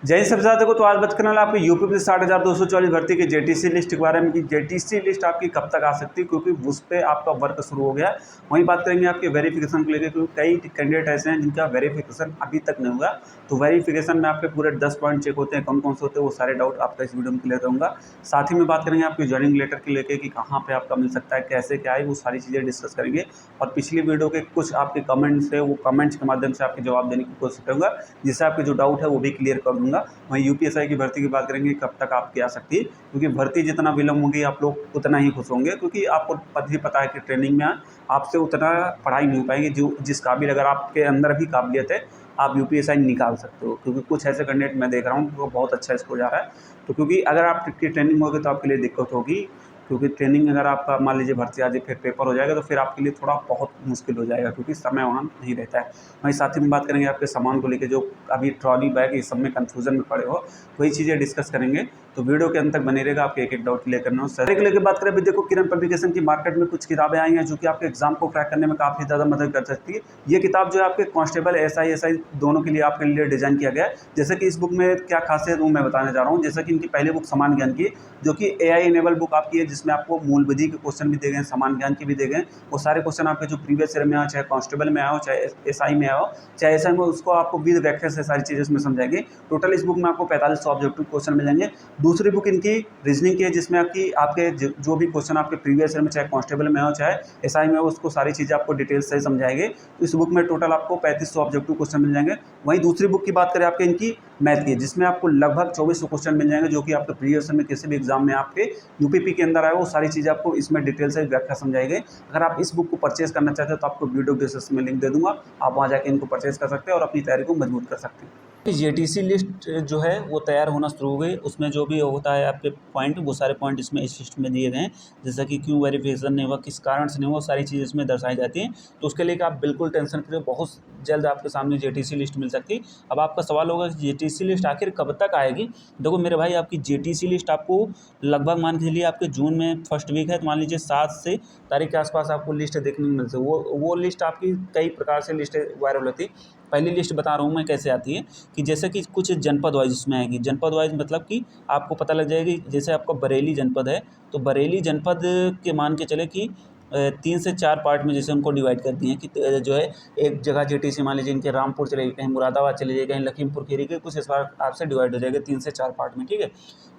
जय हिंद सभी साथियों को। तो आज बात करने वाला आपको यूपी में 60,244 भर्ती की जेटीसी लिस्ट के बारे में कि जेटीसी लिस्ट आपकी कब तक आ सकती है, क्योंकि उस पर आपका वर्क शुरू हो गया। वहीं बात करेंगे आपके वेरिफिकेशन को लेकर, क्योंकि कई कैंडिडेट ऐसे हैं जिनका वेरिफिकेशन अभी तक नहीं हुआ। तो वेरिफिकेशन में आपके पूरे 10 पॉइंट चेक होते हैं, कौन कौन से होते हैं, वो सारे डाउट आपका इस वीडियो में क्लियर करूँगा। साथ ही में बात करेंगे आपकी ज्वाइनिंग लेटर के लेकर कि कहाँ पर आपका मिल सकता है, कैसे क्या है, वो सारी चीज़ें डिस्कस करेंगे। और पिछली वीडियो के कुछ आपके कमेंट्स है, वो कमेंट्स के माध्यम से आपके जवाब देने की कोशिश करूँगा, जिससे आपके जो डाउट है वो भी क्लियर कर दूँगा। वहीं यूपीएसआई की भर्ती की बात करेंगे, कब तक आपकी आ सकती है, क्योंकि भर्ती जितना विलम्ब होगी आप लोग उतना ही खुश होंगे, क्योंकि आपको भी पता है कि ट्रेनिंग में आपसे उतना पढ़ाई नहीं हो पाएगी। जो जिस काबिल अगर आपके अंदर भी काबिलियत है, आप यूपीएसआई निकाल सकते हो, क्योंकि कुछ ऐसे कैंडिडेट मैं देख रहा हूँ वो बहुत अच्छा स्कोर जा रहा है। तो क्योंकि अगर आपकी ट्रेनिंग होगी तो आपके लिए दिक्कत होगी, क्योंकि ट्रेनिंग अगर आपका मान लीजिए भर्ती आ जाए फिर पेपर हो जाएगा, तो फिर आपके लिए थोड़ा बहुत मुश्किल हो जाएगा, क्योंकि समय वहाँ नहीं रहता है। वहीं साथ ही में बात करेंगे आपके सामान को लेकर, जो अभी ट्रॉली बैग इस सब में कन्फ्यूजन में पड़े हो, वही चीज़ें डिस्कस करेंगे। तो वीडियो के अंत तक बने रहेगा, आपके एक एक डाउट क्लियर करना हो। सर को लेकर बात करें, अभी देखो किरण पब्लिकेशन की मार्केट में कुछ किताबें आई हैं जो कि आपके एग्जाम को क्रैक करने में काफ़ी ज़्यादा मदद कर सकती है। ये किताब जो है आपके कांस्टेबल एसआई दोनों के लिए आपके लिए डिज़ाइन किया गया है। जैसे कि इस बुक में क्या खासियत वो मैं बताने जा रहा हूँ। जैसे कि इनकी पहली बुक समान ज्ञान की, जो कि एआई इनेबल बुक आपकी है, जिसमें आपको मूल विधि के क्वेश्चन भी दे गए, समान ज्ञान के भी दे गए। वो सारे क्वेश्चन आपके जो प्रीवियस ईयर में आए, चाहे कांस्टेबल में आए हो, चाहे एसआई में आओ, चाहे एसआई में, उसको आपको विद व्याख्या से सारी चीज़ें उसमें समझाएंगे। टोटल इस बुक में आपको 4500 ऑब्जेक्टिव क्वेश्चन मिलेंगे। दूसरी बुक इनकी रीजनिंग की है, जिसमें आपके जो भी क्वेश्चन आपके प्रीवियस ईयर में, चाहे कांस्टेबल में हो चाहे एसआई में हो, उसको सारी चीज़ें आपको डिटेल्स से समझाएंगे। तो इस बुक में टोटल आपको 3500 ऑब्जेक्टिव क्वेश्चन मिल जाएंगे। वहीं दूसरी बुक की बात करें आपके इनकी मैथ की, जिसमें आपको लगभग 2400 क्वेश्चन मिल जाएंगे, जो कि आपके प्रीवियस ईयर में किसी भी एग्जाम में आपके यूपीपी के अंदर आए, वो सारी चीज़ें आपको इसमें डिटेल से व्याख्या समझाएंगे। अगर आप इस बुक को परचेज करना चाहते हो तो आपको वीडियो डिस्क्रिप्शन में लिंक दे दूंगा, आप वहाँ जाकर इनको परचेज कर सकते हैं और अपनी तैयारी को मजबूत कर सकते हैं। जेटीसी लिस्ट जो है वो तैयार होना शुरू हो गई। उसमें जो भी होता है आपके पॉइंट, वो सारे पॉइंट इसमें इस लिस्ट में दिए गए हैं। जैसा कि क्यों वेरिफिकेशन नहीं हुआ, किस कारण से नहीं हुआ, सारी चीज़ इसमें दर्शाई जाती हैं। तो उसके लिए आप बिल्कुल टेंशन फ्री, बहुत जल्द आपके सामने जेटीसी लिस्ट मिल सकती है। अब आपका सवाल होगा कि जेटीसी लिस्ट आखिर कब तक आएगी। देखो मेरे भाई, आपकी जेटीसी लिस्ट आपको लगभग मान के चलिए आपके जून में फर्स्ट वीक है, तो मान लीजिए 7 से तारीख के आसपास आपको लिस्ट देखने को मिलती है। वो लिस्ट आपकी कई प्रकार से लिस्ट वायरल होती है। पहली लिस्ट बता रहा हूँ मैं कैसे आती है, कि जैसे कि कुछ जनपद वाइज उसमें आएगी। जनपद वाइज मतलब कि आपको पता लग जाएगी, जैसे आपका बरेली जनपद है, तो बरेली जनपद के मान के चले कि 3 से 4 पार्ट में जैसे उनको डिवाइड कर दिए हैं कि जो है एक जगह जेटीसी मान लीजिए इनके रामपुर चले गई, कहीं मुरादाबाद चले जाइए, कहीं लखीमपुर खीरी के, कुछ इस बार आपसे डिवाइड हो जाएगा 3 से 4 पार्ट में, ठीक है।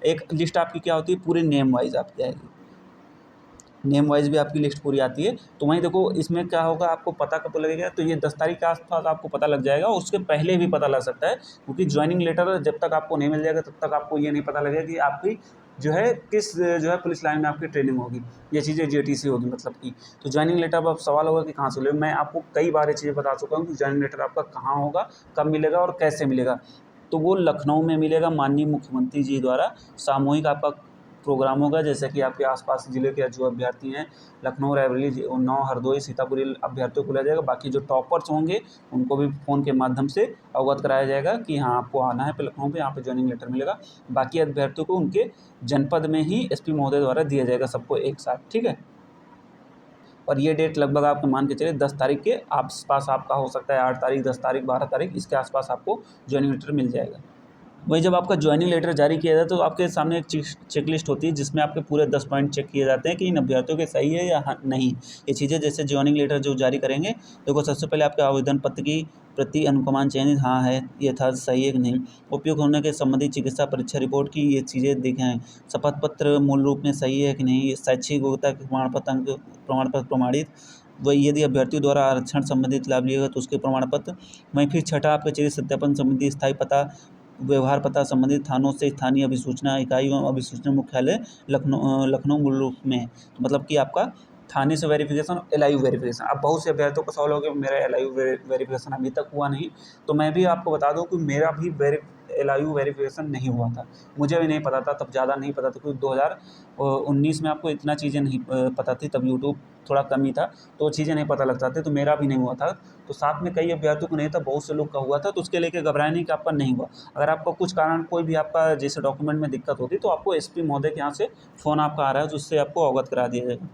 एक लिस्ट आपकी क्या होती है, पूरे नेम वाइज आपकी आएगी, नेम वाइज भी आपकी लिस्ट पूरी आती है। तो वहीं देखो इसमें क्या होगा, आपको पता कब लगेगा, तो ये 10 तारीख के आसपास आपको पता लग जाएगा। उसके पहले भी पता लग सकता है, क्योंकि ज्वाइनिंग लेटर जब तक आपको नहीं मिल जाएगा तब तक आपको ये नहीं पता लगेगा कि आपकी जो है किस जो है पुलिस लाइन में आपकी ट्रेनिंग होगी, ये चीज़ें जेटीसी होगी मतलब की। तो ज्वाइनिंग लेटर अब सवाल होगा कि कहाँ से मिलेगा। मैं आपको कई बार ये चीज़ें बता चुका हूँ कि ज्वाइनिंग लेटर आपका कहाँ होगा, कब मिलेगा और कैसे मिलेगा। तो वो लखनऊ में मिलेगा, माननीय मुख्यमंत्री जी द्वारा सामूहिक आपका प्रोग्राम होगा। जैसे कि आपके आसपास ज़िले के जो अभ्यर्थी हैं, लखनऊ, रायबरेली, उन्नाव, हरदोई, सीतापुर अभ्यर्थियों को लिया जाएगा। बाकी जो टॉपर्स होंगे उनको भी फ़ोन के माध्यम से अवगत कराया जाएगा कि हाँ आपको आना है पे लखनऊ पे, यहाँ पे ज्वाइनिंग लेटर मिलेगा। बाकी अभ्यर्थियों को उनके जनपद में ही एसपी महोदय द्वारा दिया जाएगा, सबको एक साथ, ठीक है। और ये डेट लगभग आपको मान के चलिए 10 तारीख के आसपास आपका हो सकता है, 8 तारीख, 10 तारीख, 12 तारीख, इसके आसपास आपको ज्वाइनिंग लेटर मिल जाएगा। वही जब आपका ज्वाइनिंग लेटर जारी किया जाए तो आपके सामने एक चेक लिस्ट होती है, जिसमें आपके पूरे 10 पॉइंट चेक किए जाते हैं कि इन अभ्यर्थियों के सही है या नहीं। ये चीज़ें जैसे ज्वाइनिंग लेटर जो जारी करेंगे, देखो सबसे पहले आपके आवेदन पत्र की प्रति अनुक्रमांक चयनित हाँ है, ये था सही है कि नहीं, उपयुक्त होने के संबंधित चिकित्सा परीक्षा रिपोर्ट की ये चीज़ें दिखाएँ, शपथ पत्र मूल रूप में सही है कि नहीं, शैक्षिक योग्यता के प्रमाण पत्र प्रमाणित, वही यदि अभ्यर्थियों द्वारा आरक्षण संबंधित लाभ लिएगा तो उसके प्रमाण पत्र। वहीं फिर छठा आपके चलिए सत्यापन संबंधी स्थायी पता, व्यवहार पता संबंधित थानों से स्थानीय अभिसूचना इकाई एवं अभिसूचना मुख्यालय लखनऊ मूल रूप में है। तो मतलब कि आपका थाने से वेरिफिकेशन, एलआईयू वेरिफिकेशन। अब बहुत से अभ्यर्थियों का सवाल हो गया मेरा एलआईयू वेरिफिकेशन अभी तक हुआ नहीं, तो मैं भी आपको बता दूं कि मेरा भी एलआईयू वेरिफिकेशन नहीं हुआ था। मुझे भी नहीं पता था, तब ज़्यादा नहीं पता था, क्योंकि 2019 में आपको इतना चीज़ें नहीं पता थी, तब यूट्यूब थोड़ा कम ही था, तो चीज़ें नहीं पता लगता थे। तो मेरा भी नहीं हुआ था, तो साथ में कई अभ्यर्थियों को नहीं था, बहुत से लोग का हुआ था। तो उसके लेके घबराए नहीं कि आपका नहीं हुआ। अगर आपका कुछ कारण कोई भी आपका जैसे डॉक्यूमेंट में दिक्कत होती तो आपको एसपी महोदय के यहाँ से फ़ोन आपका आ रहा है, जिससे आपको अवगत करा दिया जाएगा।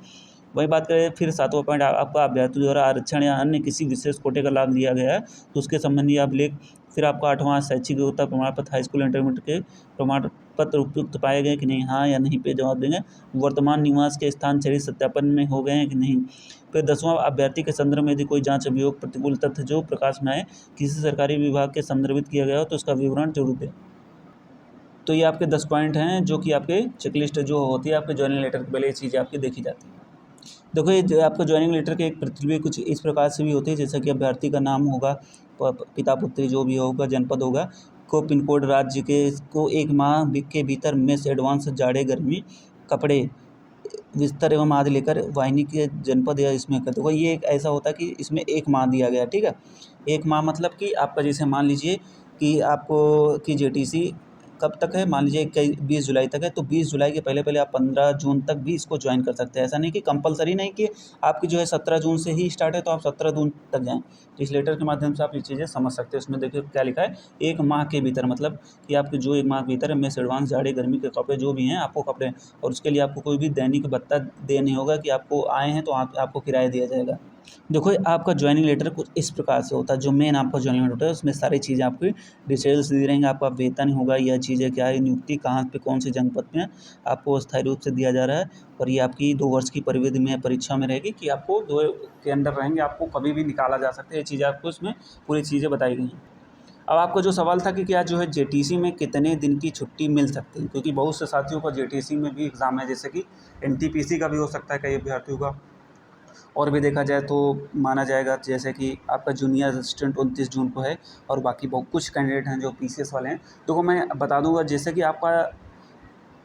वही बात करें फिर 7वां पॉइंट, आपका अभ्यर्थी द्वारा आरक्षण या अन्य किसी विशेष कोटे का लाभ लिया गया है तो उसके संबंधी आप लेख फिर आपका 8वां शैक्षिक योग्यता प्रमाण पत्र हाई स्कूल इंटरमीडिएट के प्रमाण पत्र उपयुक्त पाए गए कि नहीं, हाँ या नहीं पे जवाब देंगे। वर्तमान निवास के स्थान चरित्र सत्यापन में हो गए हैं कि नहीं। फिर 10वां अभ्यर्थी के संदर्भ में यदि कोई जांच अभियोग प्रतिकूल तथ्य जो प्रकाश में आए, किसी सरकारी विभाग के संदर्भित किया गया हो तो उसका विवरण जरूर दें। तो ये आपके 10 पॉइंट हैं जो कि आपके चेकलिस्ट जो होती है आपके ज्वाइनिंग लेटर के पहले ये चीज़ें आपकी देखी जाती है। देखो ये जो आपका ज्वाइनिंग लेटर के एक प्रतिलिपि कुछ इस प्रकार से भी होती है, जैसा कि अभ्यर्थी का नाम होगा, पिता पुत्री जो भी होगा, जनपद होगा, को पिन कोड, राज्य के को 1 माह के भीतर मेस एडवांस जाड़े गर्मी कपड़े विस्तर एवं आदि लेकर वाहिनी के जनपद या इसमें कर। देखो ये एक ऐसा होता है कि इसमें 1 माह दिया गया, ठीक है। 1 माह मतलब कि आपका जैसे मान लीजिए कि आपको कि जेटीसी कब तक है, मान लीजिए 20 जुलाई तक है, तो 20 जुलाई के पहले पहले आप 15 जून तक भी इसको ज्वाइन कर सकते हैं। ऐसा नहीं कि कंपलसरी नहीं कि आपकी जो है 17 जून से ही स्टार्ट है तो आप 17 जून तक जाएँ। तो इस लेटर के माध्यम से आप ये चीज़ें समझ सकते हैं। उसमें देखिए क्या लिखा है, 1 माह के भीतर मतलब कि आपके जो 1 माह के भीतर मेस एडवांस जाड़े गर्मी के कपड़े जो भी हैं आपको कपड़े, और उसके लिए आपको कोई भी दैनिक भत्ता दे नहीं होगा कि आपको आए हैं तो आपको किराया दिया जाएगा। देखो आपका ज्वाइनिंग लेटर कुछ इस प्रकार से होता है, जो मेन आपका ज्वाइनिंग लेटर है उसमें सारी चीज़ें आपकी डिटेल्स दी रहेंगी। आपका वेतन होगा, यह चीज़ें क्या है, नियुक्ति कहाँ पे कौन से जनपद में आपको अस्थायी रूप से दिया जा रहा है, और ये आपकी 2 वर्ष की परिविधि में परीक्षा में रहेगी कि आपको 2 के अंडर रहेंगे, आपको कभी भी निकाला जा सकता है। ये चीज़ें आपको इसमें पूरी चीज़ें बताई गई हैं। अब आपका जो सवाल था कि क्या जो है जेटीसी में कितने दिन की छुट्टी मिल सकती है, क्योंकि बहुत से साथियों का जेटीसी में भी एग्ज़ाम है, जैसे कि एनटीपीसी का भी हो सकता है कई अभ्यर्थियों का, और भी देखा जाए तो माना जाएगा जैसे कि आपका जूनियर असिस्टेंट 29 जून को है, और बाकी बहुत कुछ कैंडिडेट हैं जो पीसीएस वाले हैं। तो मैं बता दूंगा जैसे कि आपका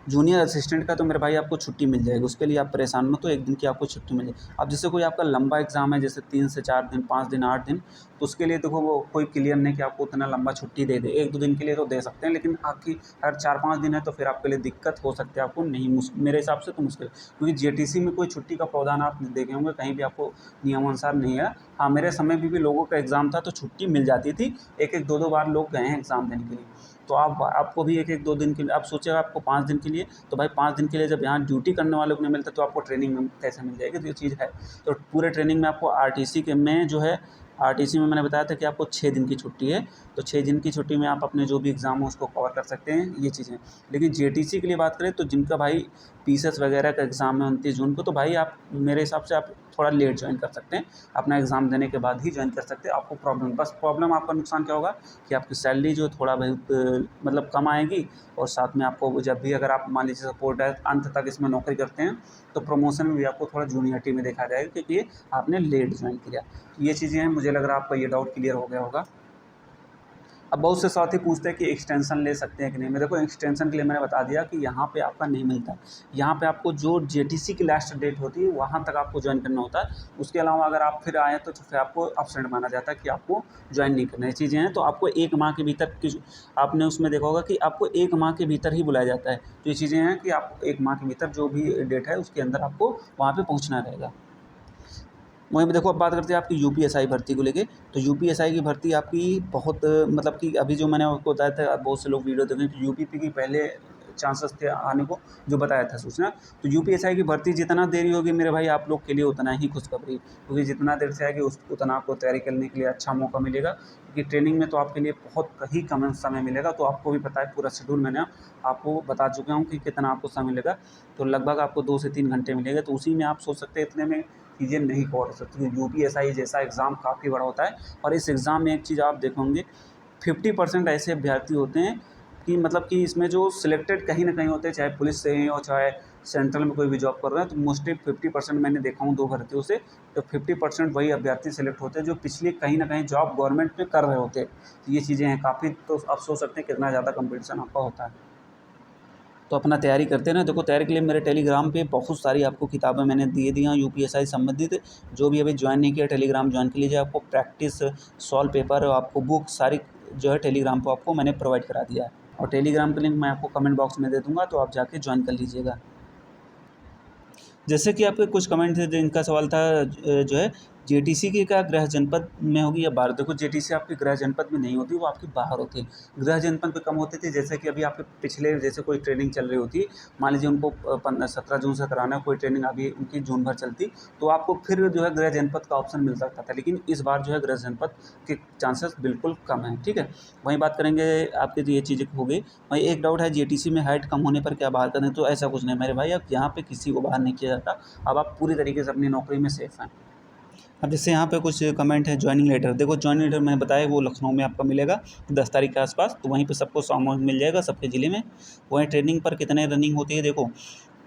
जूनियर असिस्टेंट का तो मेरे भाई आपको छुट्टी मिल जाएगी, उसके लिए आप परेशान मत हो, 1 दिन की आपको छुट्टी मिल जाएगी। अब जैसे कोई आपका लंबा एग्ज़ाम है जैसे 3 से 4 दिन, 5 दिन, 8 दिन, तो उसके लिए देखो वो कोई क्लियर नहीं कि आपको उतना लंबा छुट्टी दे दे। 1-2 दिन के लिए तो दे सकते हैं, लेकिन आपकी अगर 4-5 दिन है तो फिर आपके लिए दिक्कत हो सकती है, आपको नहीं मेरे हिसाब से तो मुश्किल, क्योंकि जेटीसी में कोई छुट्टी का प्रावधान आप देखे होंगे कहीं भी आपको नियमानुसार नहीं है। हाँ, मेरे समय में भी लोगों का एग्ज़ाम था तो छुट्टी मिल जाती थी, 1-1, 2-2 बार लोग गए हैं एग्ज़ाम देने के लिए। तो आपको भी 1-1, 2 दिन के लिए आप सोचिएगा, आपको 5 दिन के लिए, तो भाई 5 दिन के लिए जब यहाँ ड्यूटी करने वालों को नहीं मिलता तो आपको ट्रेनिंग में कैसे मिल जाएगी, तो ये चीज़ है। तो पूरे ट्रेनिंग में आपको आरटीसी के में जो है, आरटीसी में मैंने बताया था कि आपको 6 दिन की छुट्टी है, तो 6 दिन की छुट्टी में आप अपने जो भी एग्ज़ाम हो उसको कवर कर सकते हैं, ये चीज़ें। लेकिन जेटीसी के लिए बात करें तो जिनका भाई पीसीएस वगैरह का एग्ज़ाम है 29 जून को, तो भाई आप मेरे हिसाब से आप थोड़ा लेट ज्वाइन कर सकते हैं, अपना एग्ज़ाम देने के बाद ही ज्वाइन कर सकते हैं। आपको प्रॉब्लम आपका नुकसान क्या होगा कि आपकी सैलरी जो थोड़ा बहुत मतलब कम आएगी, और साथ में आपको जब भी अगर आप मान लीजिए सपोर्ट है अंत तक इसमें नौकरी करते हैं तो प्रमोशन में भी आपको थोड़ा जूनियरिटी में देखा जाएगा, क्योंकि आपने लेट ज्वाइन किया। ये चीज़ें हैं, मुझे लग रहा है आपका ये डाउट क्लियर हो गया होगा। अब बहुत से साथी पूछते हैं कि एक्सटेंशन ले सकते हैं कि नहीं। मैं देखो एक्सटेंशन के लिए मैंने बता दिया कि यहाँ पे आपका नहीं मिलता, यहाँ पे आपको जो जेटीसी की लास्ट डेट होती है वहाँ तक आपको ज्वाइन करना होता है। उसके अलावा अगर आप फिर आएँ तो फिर आपको एब्सेंट माना जाता है कि आपको ज्वाइन नहीं करना। ये चीज़ें हैं, तो आपको 1 माह के भीतर की आपने उसमें देखा होगा कि आपको 1 माह के भीतर ही बुलाया जाता है। तो ये चीज़ें हैं कि आप 1 माह के भीतर जो भी डेट है उसके अंदर आपको वहाँ पर पहुँचना रहेगा। वहीं पे देखो अब बात करते हैं आपकी यूपीएसआई भर्ती को लेके। तो यूपीएसआई की भर्ती आपकी बहुत मतलब कि अभी जो मैंने आपको बताया था, बहुत से लोग वीडियो देखें तो यूपीपी की पहले चांसेस थे आने को, जो बताया था सूचना। तो यूपीएसआई की भर्ती जितना देरी होगी मेरे भाई आप लोग के लिए उतना ही खुशखबरी, क्योंकि जितना देर से आएगी उतना आपको तैयारी करने के लिए अच्छा मौका मिलेगा, क्योंकि ट्रेनिंग में तो आपके लिए बहुत ही कम समय मिलेगा। तो आपको भी पता है पूरा शेड्यूल मैंने आपको बता चुका हूँ कि कितना आपको समय मिलेगा। तो लगभग आपको 2 से 3 घंटे मिलेगा, तो उसी में आप सोच सकते हैं इतने में चीज़ें नहीं कवर हो सकती। यूपीएसआई जैसा एग्ज़ाम काफ़ी बड़ा होता है, और इस एग्ज़ाम में एक चीज़ आप देखोगे 50% ऐसे अभ्यर्थी होते हैं कि मतलब कि इसमें जो सिलेक्टेड कहीं ना कहीं होते हैं, चाहे पुलिस से हैं और चाहे सेंट्रल में कोई भी जॉब कर रहे हैं, तो मोस्टली 50% मैंने देखा हूँ 2 भर्तियों से, तो 50% वही अभ्यर्थी सेलेक्ट होते हैं जो पिछले कहीं ना कहीं जॉब गवर्नमेंट में कर रहे होते हैं। तो ये चीज़ें हैं काफ़ी, तो आप सोच सकते हैं कितना ज़्यादा कंपटीशन आपका होता है। तो अपना तैयारी करते हैं ना। देखो तैयारी के लिए मेरे टेलीग्राम पे बहुत सारी आपको किताबें मैंने दे दी हैं यूपीएसआई संबंधित। जो भी अभी ज्वाइन नहीं किया टेलीग्राम ज्वाइन कर लीजिए, आपको प्रैक्टिस सॉल्व पेपर आपको बुक सारी जो है टेलीग्राम पर आपको मैंने प्रोवाइड करा दिया है, और टेलीग्राम का लिंक मैं आपको कमेंट बॉक्स में दे दूँगा, तो आप जाके ज्वाइन कर लीजिएगा। जैसे कि आपके कुछ कमेंट थे जिनका सवाल था जो है जेटीसी की क्या गृह जनपद में होगी या बाहर? देखो जेटीसी आपके गृह जनपद में नहीं होती, वो आपके बाहर होती है। गृह जनपद पे कम होती थी, जैसे कि अभी आपके पिछले जैसे कोई ट्रेनिंग चल रही होती, मान लीजिए उनको 17 जून से कराना है कोई ट्रेनिंग, अभी उनकी जून भर चलती, तो आपको फिर जो है गृह जनपद का ऑप्शन मिल सकता था, लेकिन इस बार जो है गृह जनपद के चांसेस बिल्कुल कम हैं, ठीक है। वहीं बात करेंगे आपकी, तो ये चीज़ें हो गई। वहीं एक डाउट है, जेटीसी में हाइट कम होने पर क्या बाहर करें? तो ऐसा कुछ नहीं मेरे भाई, अब यहाँ पे किसी को बाहर नहीं किया जाता, अब आप पूरी तरीके से अपनी नौकरी में सेफ हैं। अब जैसे यहाँ पे कुछ कमेंट है, ज्वाइनिंग लेटर, देखो ज्वाइनिंग लेटर मैंने बताया वो लखनऊ में आपका मिलेगा 10 तारीख के आसपास, तो वहीं पे सबको सामान मिल जाएगा सबके ज़िले में। वहीं ट्रेनिंग पर कितने रनिंग होती है, देखो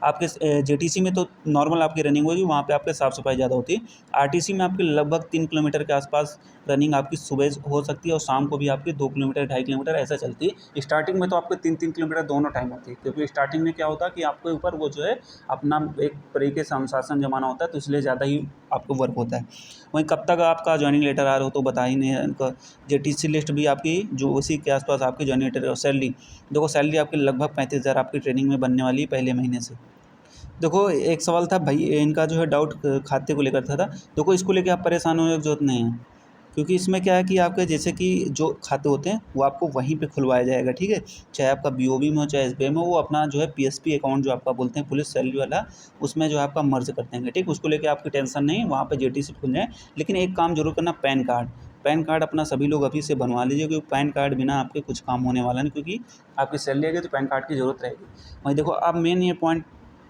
आपके जेटीसी में तो नॉर्मल आपकी रनिंग होगी, वहाँ पे आपके साफ़ सफाई ज़्यादा होती है। आरटीसी में आपकी लगभग 3 किलोमीटर के आसपास रनिंग आपकी सुबह हो सकती है, और शाम को भी आपकी 2 किलोमीटर 2.5 किलोमीटर ऐसा चलती है। स्टार्टिंग में तो आपको 3-3 किलोमीटर दोनों टाइम होती है, क्योंकि स्टार्टिंग में क्या होता है कि आपके ऊपर वो जो है अपना एक तरीके से अनुशासन जमाना होता है, तो इसलिए ज़्यादा ही आपको वर्क होता है। वहीं कब तक आपका ज्वाइनिंग लेटर आ रहा हो तो बता ही नहीं है इनका। जेटीसी लिस्ट भी आपकी जो उसी के आसपास आपकी ज्वाइनिंग लेटर और सैलरी, देखो सैलरी आपकी लगभग 35,000 आपकी ट्रेनिंग में बनने वाली है पहले महीने से। देखो एक सवाल था भाई, इनका जो है डाउट खाते को लेकर था। देखो इसको लेके आप परेशान होने की ज़रूरत नहीं है, क्योंकि इसमें क्या है कि आपके जैसे कि जो खाते होते हैं वो आपको वहीं पे खुलवाया जाएगा, ठीक है। चाहे आपका बीओबी में हो चाहे एसबीआई में हो, वो अपना जो है पीएसपी अकाउंट जो आपका बोलते हैं पुलिस सैलरी वाला, उसमें जो है आपका मर्ज कर देंगे, ठीक। उसको लेके आपकी टेंशन नहीं, वहाँ पे जेटीसी खुल जाए। लेकिन एक काम जरूर करना, पैन कार्ड, पैन कार्ड अपना सभी लोग अभी से बनवा लीजिए, क्योंकि पैन कार्ड बिना आपके कुछ काम होने वाला नहीं, क्योंकि आपकी सैलरी आएगी तो पैन कार्ड की ज़रूरत रहेगी। वहीं देखो अब मेन ये पॉइंट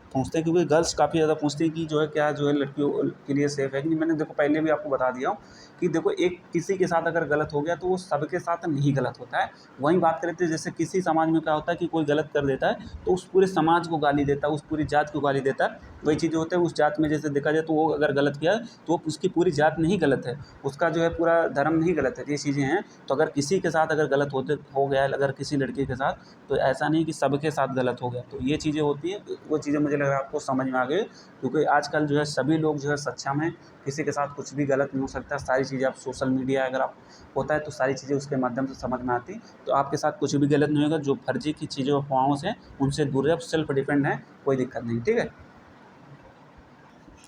पूछते हैं, क्योंकि गर्ल्स काफ़ी ज़्यादा पूछती हैं कि जो है क्या जो है लड़कियों के लिए सेफ़ है कि नहीं। मैंने देखो पहले भी आपको बता दिया हूँ कि देखो एक किसी के साथ अगर गलत हो गया तो वो सबके साथ नहीं गलत होता है। वहीं बात करें तो जैसे किसी समाज में क्या होता है कि कोई गलत कर देता है तो उस पूरे समाज को गाली देता है, उस पूरी जात को गाली देता है। वही चीज़ें होते हैं उस जात में, जैसे देखा जाए तो वो अगर गलत किया तो वो उसकी पूरी जात नहीं गलत है, उसका जो है पूरा धर्म नहीं गलत है, ये चीज़ें हैं। तो अगर किसी के साथ अगर गलत हो गया है, अगर किसी लड़के के साथ, तो ऐसा नहीं कि सबके साथ गलत हो गया। तो ये चीज़ें होती हैं, वो चीज़ें मुझे लग रहा है आपको समझ में आ गई, क्योंकि आजकल जो है सभी लोग जो है सक्षम हैं, किसी के साथ कुछ भी गलत नहीं हो सकता। सारी चीज़ें आप सोशल मीडिया अगर आप होता है तो सारी चीज़ें उसके माध्यम से समझ में आती। तो आपके साथ कुछ भी गलत नहीं होगा, जो फर्जी की चीज़ें अफवाहों से उनसे दूर रहे, आप सेल्फ डिफेंड हैं, कोई दिक्कत नहीं, ठीक है।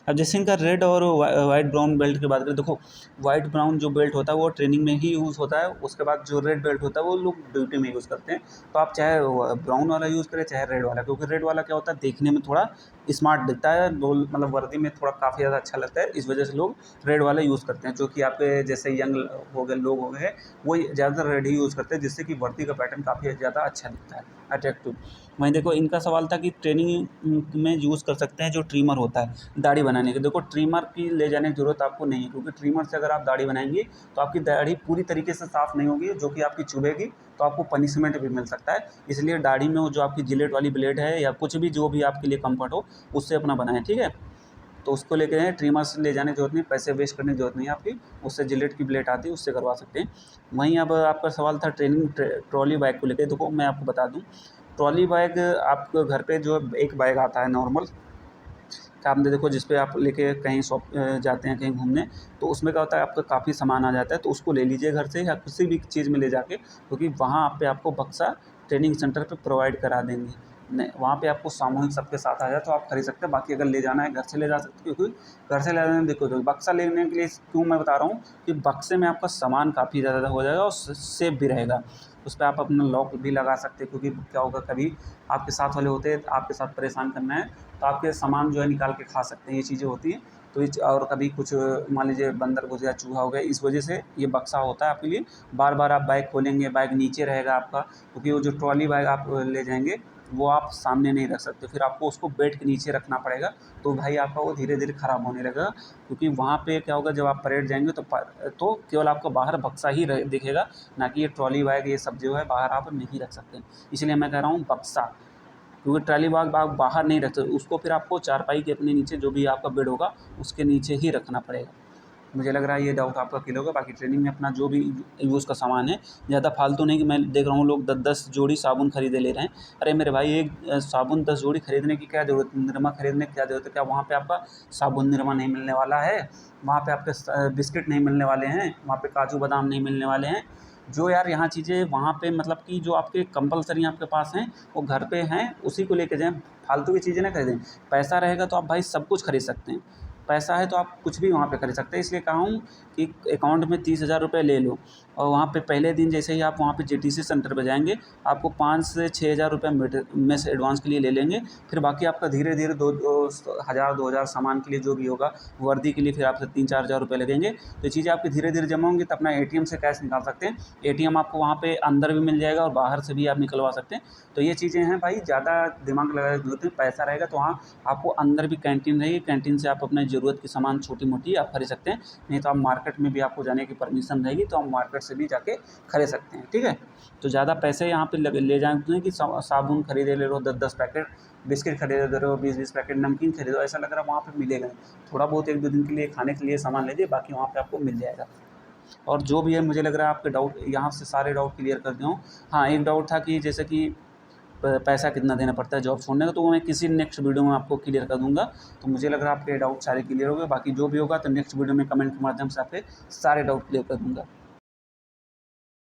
अब जैसे इनका रेड और वाइट ब्राउन बेल्ट की बात करें, देखो वाइट ब्राउन जो बेल्ट होता है वो ट्रेनिंग में ही यूज़ होता है, उसके बाद जो रेड बेल्ट होता है वो लोग ड्यूटी में यूज़ करते हैं। तो आप चाहे ब्राउन वाला यूज़ करें चाहे रेड वाला, क्योंकि रेड वाला क्या होता है देखने में थोड़ा स्मार्ट दिखता है, मतलब वर्दी में थोड़ा काफ़ी ज़्यादा अच्छा लगता है, इस वजह से लोग रेड वाला यूज़ करते हैं। जो कि आपके जैसे यंग हो गए लोग हो गए वो ज़्यादातर रेड ही यूज़ करते हैं, जिससे कि वर्दी का पैटर्न काफ़ी ज़्यादा अच्छा दिखता है, अट्रैक्टिव। वहीं देखो इनका सवाल था कि ट्रेनिंग में यूज़ कर सकते हैं जो ट्रिमर होता है दाढ़ी बनाने के। देखो ट्रिमर की ले जाने की ज़रूरत आपको नहीं है, क्योंकि ट्रिमर से अगर आप दाढ़ी बनाएंगे तो आपकी दाढ़ी पूरी तरीके से साफ़ नहीं होगी, जो कि आपकी चुभेगी, तो आपको पनिशमेंट भी मिल सकता है। इसलिए दाढ़ी में वो जो आपकी जिलेट वाली ब्लेड है या कुछ भी जो भी आपके लिए कम्फर्ट हो उससे अपना बनाएं, ठीक है। तो उसको लेके ट्रिमर से ले जाने की ज़रूरत नहीं, पैसे वेस्ट करने की ज़रूरत नहीं है आपकी, उससे जिलेट की ब्लेड आती है उससे करवा सकते हैं। वहीं अब आपका सवाल था ट्रॉली बैग को लेकर। देखो मैं आपको बता दूँ, ट्रॉली बैग आपके घर पे जो एक बैग आता है नॉर्मल, क्या आपने देखो जिस पे आप लेके कहीं शॉप जाते हैं कहीं घूमने, तो उसमें क्या होता है आपका काफ़ी सामान आ जाता है, तो उसको ले लीजिए घर से या किसी भी चीज़ में ले जाके, क्योंकि वहाँ पे आपको बक्सा ट्रेनिंग सेंटर पे प्रोवाइड करा देंगे। नहीं वहाँ पे आपको सामूहिक सबके साथ आ जाए तो आप खरीद सकते हैं, बाकी अगर ले जाना है घर से ले जा सकते हैं, क्योंकि घर से ले जाने में देखो तो बक्सा लेने के लिए क्यों मैं बता रहा हूँ कि बक्से में आपका सामान काफ़ी ज़्यादा हो जाएगा और सेफ भी रहेगा। उस पर आप अपना लॉक भी लगा सकते हैं, क्योंकि क्या होगा कभी आपके साथ वाले होते हैं आपके साथ परेशान करना है तो आपके सामान जो है निकाल के खा सकते हैं, ये चीज़ें होती हैं। तो और कभी कुछ मान लीजिए बंदर घुस गया, चूहा हो गया, इस वजह से ये बक्सा होता है आपके लिए। बार बार आप बैग खोलेंगे, बैग नीचे रहेगा आपका, क्योंकि वो जो ट्रॉली बैग आप ले जाएंगे वो आप सामने नहीं रख सकते, फिर आपको उसको बेड के नीचे रखना पड़ेगा। तो भाई आपका वो धीरे धीरे ख़राब होने लगेगा, क्योंकि वहाँ पे क्या होगा जब आप परेड जाएंगे तो केवल आपको बाहर बक्सा ही दिखेगा, ना कि ये ट्रॉली बैग ये सब जो है बाहर आप नहीं रख सकते। इसलिए मैं कह रहा हूँ बक्सा, क्योंकि ट्रॉली बैग आप बाहर नहीं रख सकते, उसको फिर आपको चारपाई के अपने नीचे जो भी आपका बेड होगा उसके नीचे ही रखना पड़ेगा। मुझे लग रहा है ये डाउट आपका क्लियर होगा। बाकी ट्रेनिंग में अपना जो भी यूज़ का सामान है ज़्यादा फालतू नहीं, कि मैं देख रहा हूँ लोग 10-10 जोड़ी साबुन खरीदे ले रहे हैं। अरे मेरे भाई एक साबुन 10 जोड़ी खरीदने की क्या ज़रूरत है, निरमा खरीदने की क्या ज़रूरत है? क्या वहाँ पे आपका साबुन निरमा नहीं मिलने वाला है? वहाँ पे आपके बिस्किट नहीं मिलने वाले हैं? वहाँ पे काजू बादाम नहीं मिलने वाले हैं? जो यार यहाँ चीज़ें वहाँ पे मतलब कि जो आपके कंपल्सरी आपके पास हैं वो घर पे हैं, उसी को लेके जाएँ, फालतू की चीज़ें ना खरीदें। पैसा रहेगा तो आप भाई सब कुछ खरीद सकते हैं। पैसा है तो आप कुछ भी वहाँ पे कर सकते हैं। इसलिए कहा हूँ कि अकाउंट में 30,000 रुपये ले लो और वहाँ पे पहले दिन जैसे ही आप वहाँ पे जेटीसी सेंटर पे जाएंगे आपको 5 से 6,000 रुपये में से एडवांस के लिए ले लेंगे। फिर बाकी आपका धीरे धीरे 2,000 सामान के लिए जो भी होगा, वर्दी के लिए फिर आपसे 3-4 हज़ार रुपये लगेंगे। तो ये चीज़ें आपकी धीरे धीरे जमा होंगी तो अपना एटीएम से कैश निकाल सकते हैं। एटीएम आपको वहाँ पे अंदर भी मिल जाएगा और बाहर से भी आप निकलवा सकते हैं। तो ये चीज़ें हैं भाई, ज़्यादा दिमाग लगाने की जरूरत नहीं। पैसा रहेगा तो वहाँ आपको अंदर भी कैंटीन रहेगी, कैंटीन से आप अपने ज़रूरत की सामान छोटी मोटी आप खरीद सकते हैं। नहीं तो आप मार्केट में भी आपको जाने की परमिशन रहेगी तो आप मार्केट से भी जाके खरीद सकते हैं, ठीक है। तो ज़्यादा पैसे यहाँ पे ले जाते कि साबुन खरीदे ले लो 10-10 पैकेट, बिस्किट खरीदे दे रहे हो 20-20 पैकेट, नमकीन खरीदो, ऐसा लग रहा है वहाँ पे मिलेगा नहीं। थोड़ा बहुत 1-2 दिन के लिए खाने के लिए सामान लीजिए, बाकी वहाँ पे आपको मिल जाएगा। और जो भी है मुझे लग रहा है आपके डाउट यहाँ से सारे डाउट क्लियर कर दिया हूँ। हाँ, एक डाउट था कि जैसे कि पैसा कितना देना पड़ता है जॉब छोड़ने का, तो वो मैं किसी नेक्स्ट वीडियो में आपको क्लियर कर दूंगा। तो मुझे लग रहा है आपके डाउट सारे क्लियर हो गए। बाकी जो भी होगा तो नेक्स्ट वीडियो में कमेंट के माध्यम से आपके सारे डाउट क्लियर कर दूंगा।